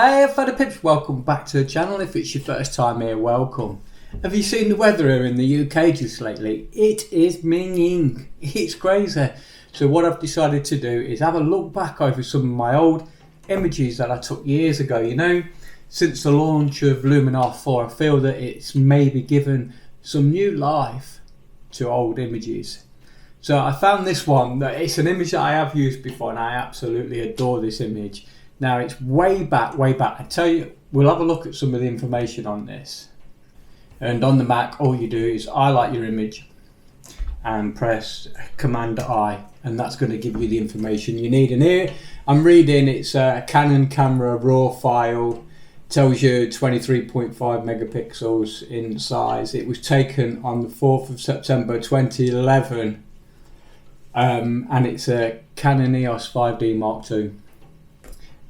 Hey fellow pips, welcome back to the channel. If it's your first time here, welcome. Have you seen the weather here in the UK just lately? It is minging, it's crazy. So what I've decided to do is have a look back over some of my old images that I took years ago. You know, since the launch of Luminar 4, I feel that it's maybe given some new life to old images. So I found this one, that it's an image that I have used before and I absolutely adore this image. Now it's way back. I tell you, we'll have a look at some of the information on this. And on the Mac, all you do is highlight your image and press Command I, and that's going to give you the information you need. And here I'm reading it's a Canon camera raw file, tells you 23.5 megapixels in size. It was taken on the 4th of September 2011, and it's a Canon EOS 5D Mark II.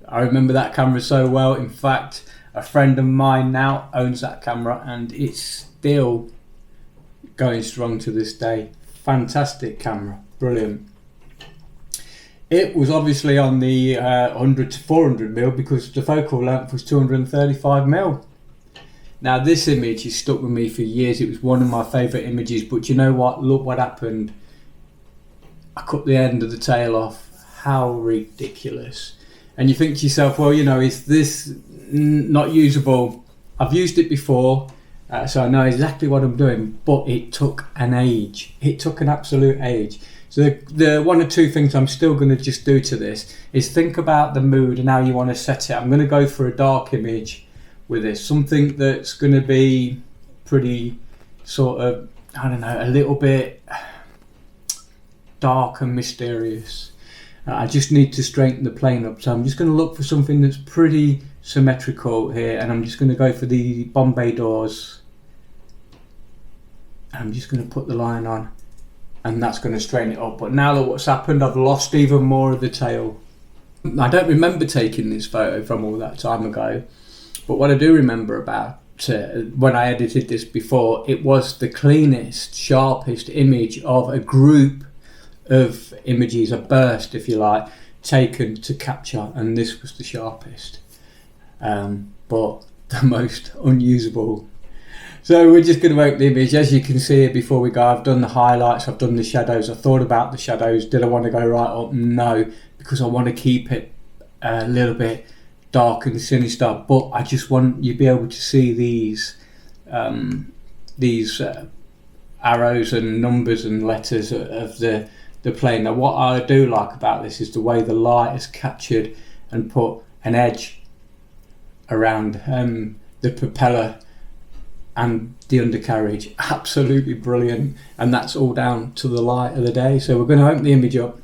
I remember that camera so well. In fact, a friend of mine now owns that camera and it's still going strong to this day. Fantastic camera, brilliant. It was obviously on the 100 to 400mm because the focal length was 235mm. Now this image has stuck with me for years. It was one of my favourite images, but you know what? Look what happened. I cut the end of the tail off. How ridiculous. And you think to yourself, well, you know, is this not usable? I've used it before, so I know exactly what I'm doing, but it took an age. It took an absolute age. So the one or two things I'm still going to just do to this is think about the mood and how you want to set it. I'm going to go for a dark image with this, something that's going to be pretty sort of, I don't know, a little bit dark and mysterious. I just need to straighten the plane up, so I'm just going to look for something that's pretty symmetrical here, and I'm just going to go for the Bombay doors. I'm just going to put the line on, and that's going to straighten it up. But now look what's happened, I've lost even more of the tail. I don't remember taking this photo from all that time ago, but what I do remember about when I edited this before, it was the cleanest, sharpest image of a group of images, a burst if you like, taken to capture, and this was the sharpest, but the most unusable. So we're just going to open the image. As you can see here before we go, I've done the highlights, I've done the shadows. I thought about the shadows. Did I want to go right up? No, because I want to keep it a little bit dark and sinister, but I just want you to be able to see these arrows and numbers and letters of the plane. Now what I do like about this is the way the light is captured and put an edge around the propeller and the undercarriage. Absolutely brilliant, and that's all down to the light of the day. So we're going to open the image up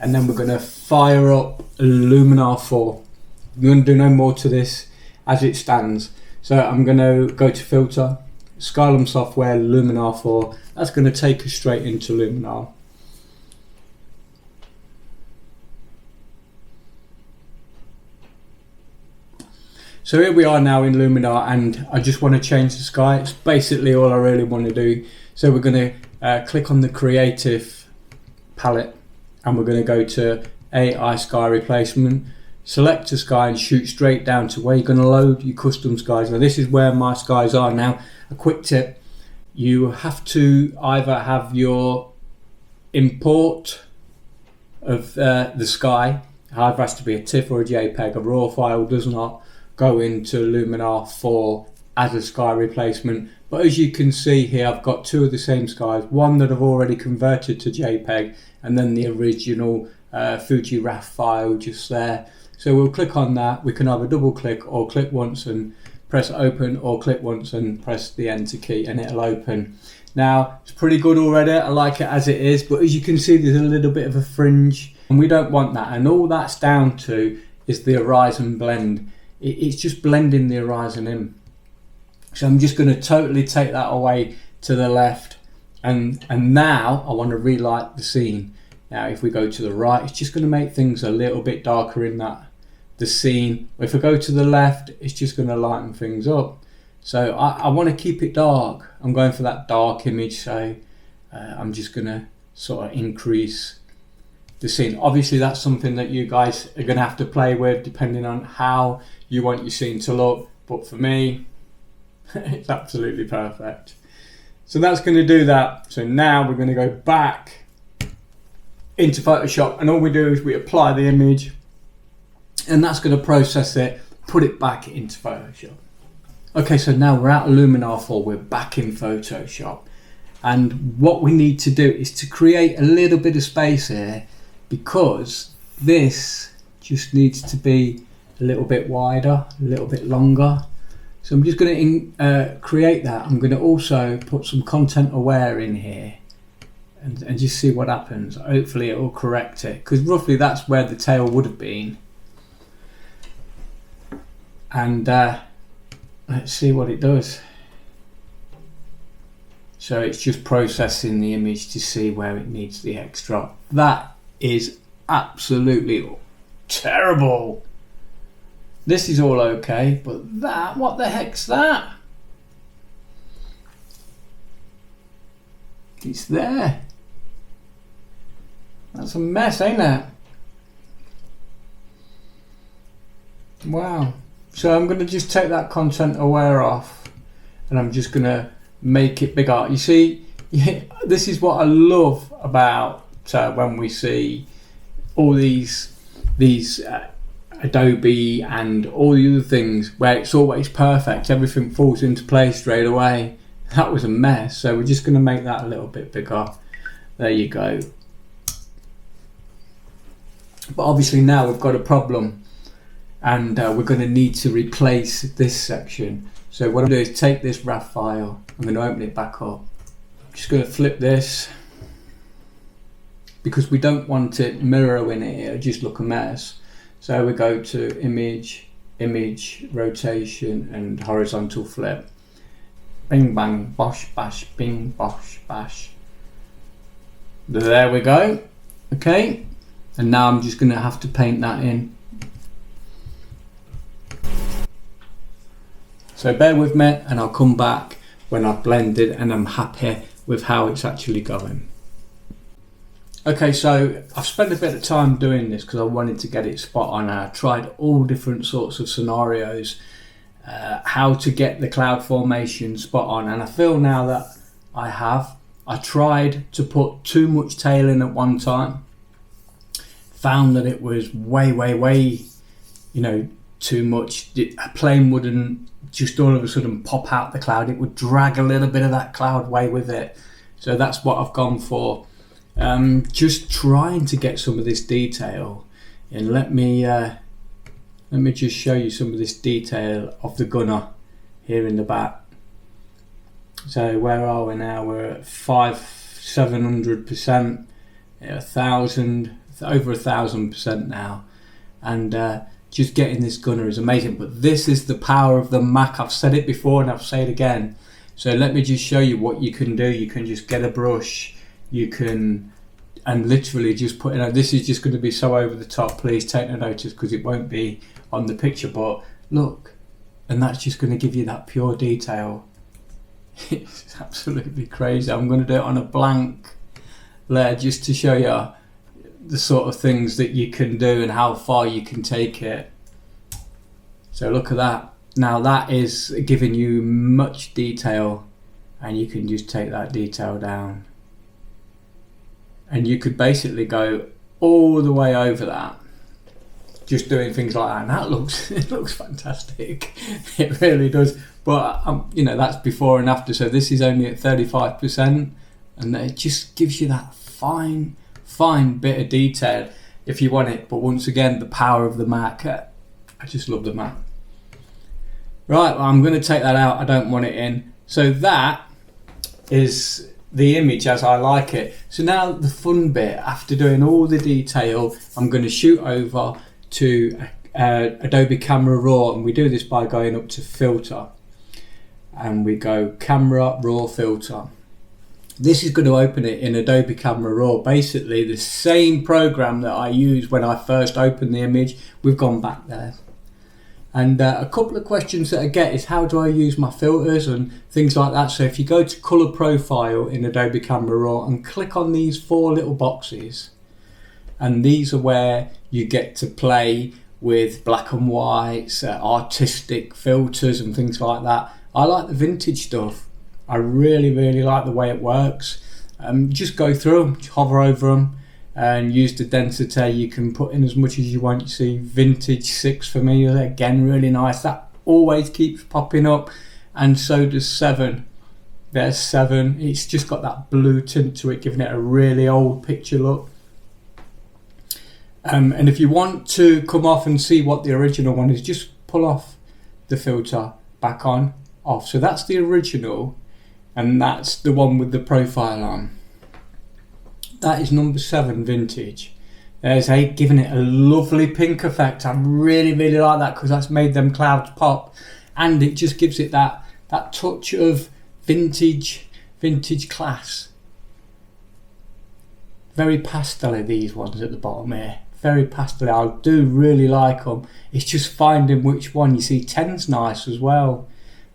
and then we're going to fire up Luminar 4. I'm going to do no more to this as it stands. So I'm going to go to filter, Skylum software, Luminar 4. That's going to take us straight into Luminar. So here we are now in Luminar, and I just want to change the sky. It's basically all I really want to do. So we're going to click on the creative palette and we're going to go to AI sky replacement, select a sky and shoot straight down to where you're going to load your custom skies. Now this is where my skies are. Now a quick tip, you have to either have your import of the sky, either has to be a TIFF or a JPEG. A raw file does not go into Luminar 4 as a sky replacement, but as you can see here, I've got two of the same skies, one that I've already converted to JPEG and then the original Fuji RAW file just there. So we'll click on that. We can either double click or click once and press open, or click once and press the enter key and it'll open. Now it's pretty good already, I like it as it is, but as you can see there's a little bit of a fringe and we don't want that, and all that's down to is the horizon blend. It's just blending the horizon in. So I'm just going to totally take that away to the left, and now I want to relight the scene. Now if we go to the right, it's just going to make things a little bit darker in the scene. If I go to the left, it's just going to lighten things up. So I want to keep it dark. I'm going for that dark image, so I'm just going to sort of increase the scene. Obviously that's something that you guys are going to have to play with depending on how you want your scene to look, but for me it's absolutely perfect. So that's going to do that. So now we're going to go back into Photoshop, and all we do is we apply the image, and that's going to process it, put it back into Photoshop. Okay, so now we're out of Luminar 4, we're back in Photoshop, and what we need to do is to create a little bit of space here, because this just needs to be a little bit wider, a little bit longer. So I'm just going to create that. I'm going to also put some content aware in here and just see what happens. Hopefully it will correct it, because roughly that's where the tail would have been. And let's see what it does. So it's just processing the image to see where it needs the extra. That is absolutely terrible. This is all okay, but that, what the heck's that? It's there. That's a mess, ain't it? Wow. So I'm going to just take that content aware off, and I'm just going to make it bigger. You see, this is what I love about when we see all these Adobe and all the other things where it's always perfect, everything falls into place straight away. That was a mess, so we're just going to make that a little bit bigger. There you go. But obviously now we've got a problem, and we're going to need to replace this section. So what I'm going to do is take this RAW file, I'm going to open it back up. I'm just going to flip this, because we don't want it mirroring it, it'll just look a mess. So we go to image, rotation and horizontal flip. Bing bang, bosh bash, bing bosh bash. There we go. Okay, and now I'm just going to have to paint that in. So bear with me, and I'll come back when I've blended and I'm happy with how it's actually going. Okay, so I've spent a bit of time doing this because I wanted to get it spot on. I tried all different sorts of scenarios, how to get the cloud formation spot on, and I feel now that I tried to put too much tail in at one time, found that it was way, too much. A plane wouldn't just all of a sudden pop out the cloud, it would drag a little bit of that cloud way with it. So that's what I've gone for. Just trying to get some of this detail, and let me just show you some of this detail of the gunner here in the back. So where are we now? We're at 700%, 1,000, over 1,000% now, and just getting this gunner is amazing. But this is the power of the Mac. I've said it before and I'll say it again. So let me just show you what you can do. You can just get a brush, you can, and literally just put in, this is just going to be so over the top, please take no notice because it won't be on the picture, but look, and that's just going to give you that pure detail. It's absolutely crazy. I'm going to do it on a blank layer just to show you the sort of things that you can do and how far you can take it. So look at that. Now that is giving you much detail, and you can just take that detail down, and you could basically go all the way over that, just doing things like that, and that looks, it looks fantastic. It really does. But that's before and after, so this is only at 35%, and it just gives you that fine bit of detail if you want it. But once again, the power of the Mac. I just love the Mac. Right, well, I'm going to take that out. I don't want it in. So that is the image as I like it. So now the fun bit, after doing all the detail, I'm going to shoot over to Adobe Camera Raw, and we do this by going up to Filter, and we go Camera Raw Filter. This is going to open it in Adobe Camera Raw, basically the same program that I used when I first opened the image. We've gone back there. And a couple of questions that I get is, how do I use my filters and things like that. So if you go to Color Profile in Adobe Camera Raw and click on these 4 little boxes, and these are where you get to play with black and whites, artistic filters and things like that. I like the vintage stuff. I really like the way it works. Just go through them, hover over them and use the density. You can put in as much as you want. You see vintage 6 for me, again really nice. That always keeps popping up, and so does 7. There's 7. It's just got that blue tint to it, giving it a really old picture look. And if you want to come off and see what the original one is, just pull off the filter, back on, off. So that's the original, and that's the one with the profile on. That is number 7 vintage. There's 8, giving it a lovely pink effect. I really like that, because that's made them clouds pop, and it just gives it that touch of vintage class. Very pastel, these ones at the bottom here. Very pastel. I do really like them. It's just finding which one. You see 10's nice as well,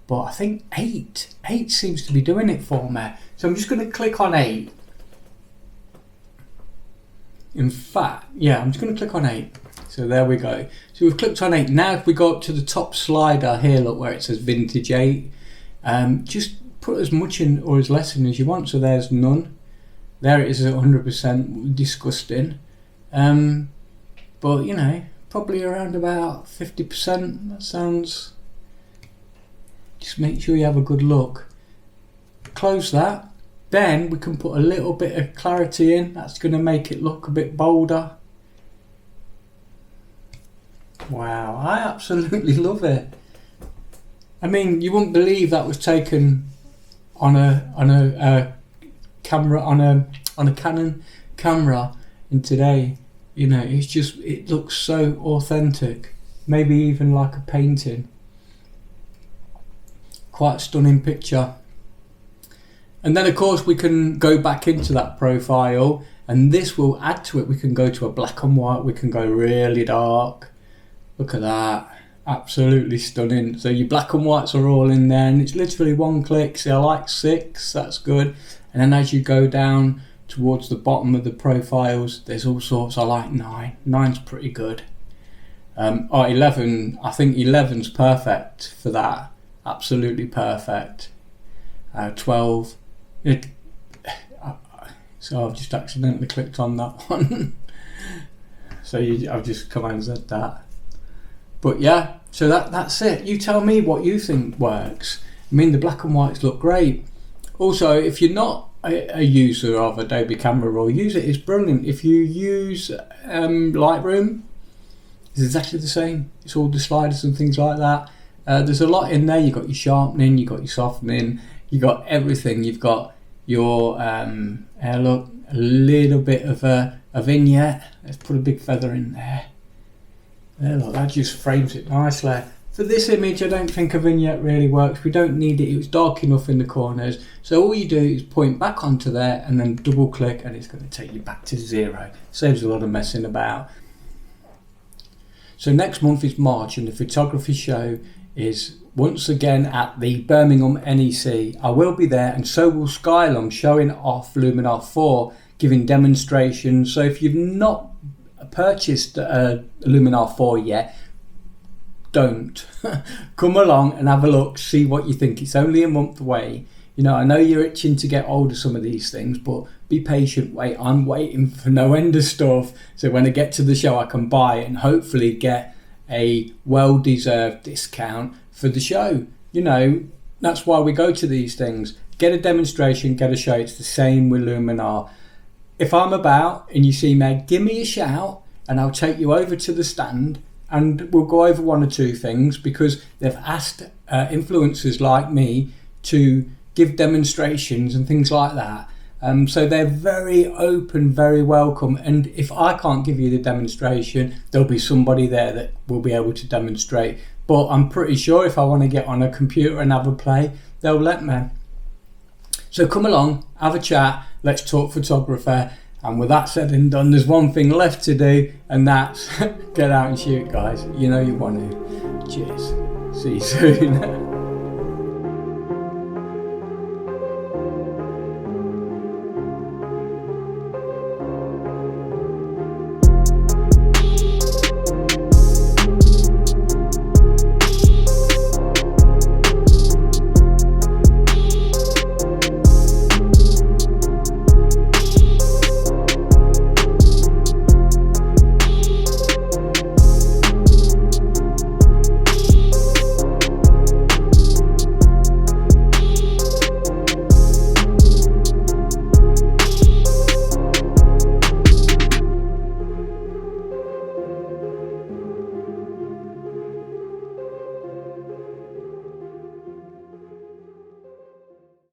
but I think 8 seems to be doing it for me. So I'm just going to click on 8. In fact, yeah, I'm just going to click on 8. So there we go. So we've clicked on 8. Now if we go up to the top slider here, look where it says vintage 8, just put as much in or as less in as you want. So there's none. There it is at 100%, disgusting. But you know, probably around about 50%. That sounds. Just make sure you have a good look. Close that. Then we can put a little bit of clarity in. That's going to make it look a bit bolder. Wow, I absolutely love it. I mean, you wouldn't believe that was taken on a camera, on a Canon camera in today. You know, it's just, it looks so authentic. Maybe even like a painting. Quite a stunning picture. And then of course we can go back into that profile, and this will add to it. We can go to a black and white, we can go really dark. Look at that, absolutely stunning. So your black and whites are all in there, and it's literally one click. See, I like 6, that's good. And then as you go down towards the bottom of the profiles, there's all sorts. I like 9. 9's pretty good. 11, I think 11's perfect for that. Absolutely perfect. 12. So I've just accidentally clicked on that one. So I've just Command Z that. But yeah, so that's it. You tell me what you think works. I mean, the black and whites look great. Also, if you're not a user of Adobe Camera Raw, use it. It's brilliant. If you use Lightroom, it's exactly the same. It's all the sliders and things like that. There's a lot in there. You've got your sharpening, you've got your softening, you've got everything. You've got your look, a little bit of a vignette. Let's put a big feather in there. There, look, that just frames it nicely. For this image, I don't think a vignette really works. We don't need it. It was dark enough in the corners. So all you do is point back onto there and then double click, and it's going to take you back to 0. Saves a lot of messing about. So next month is March, and the photography show is once again at the Birmingham NEC. I will be there, and so will Skylum, showing off Luminar 4, giving demonstrations. So if you've not purchased a Luminar 4 yet, don't. Come along and have a look, see what you think. It's only a month away. You know, I know you're itching to get hold of some of these things, but be patient, wait. I'm waiting for no end of stuff, so when I get to the show I can buy it and hopefully get a well-deserved discount for the show. You know, that's why we go to these things. Get a demonstration, get a show. It's the same with Luminar. If I'm about and you see me, give me a shout and I'll take you over to the stand and we'll go over one or two things, because they've asked influencers like me to give demonstrations and things like that. So they're very open, very welcome. And if I can't give you the demonstration, there'll be somebody there that will be able to demonstrate. But I'm pretty sure if I want to get on a computer and have a play, they'll let me. So come along, have a chat, let's talk photography. And with that said and done, there's one thing left to do, and that's get out and shoot, guys. You know you want to. Cheers. See you soon.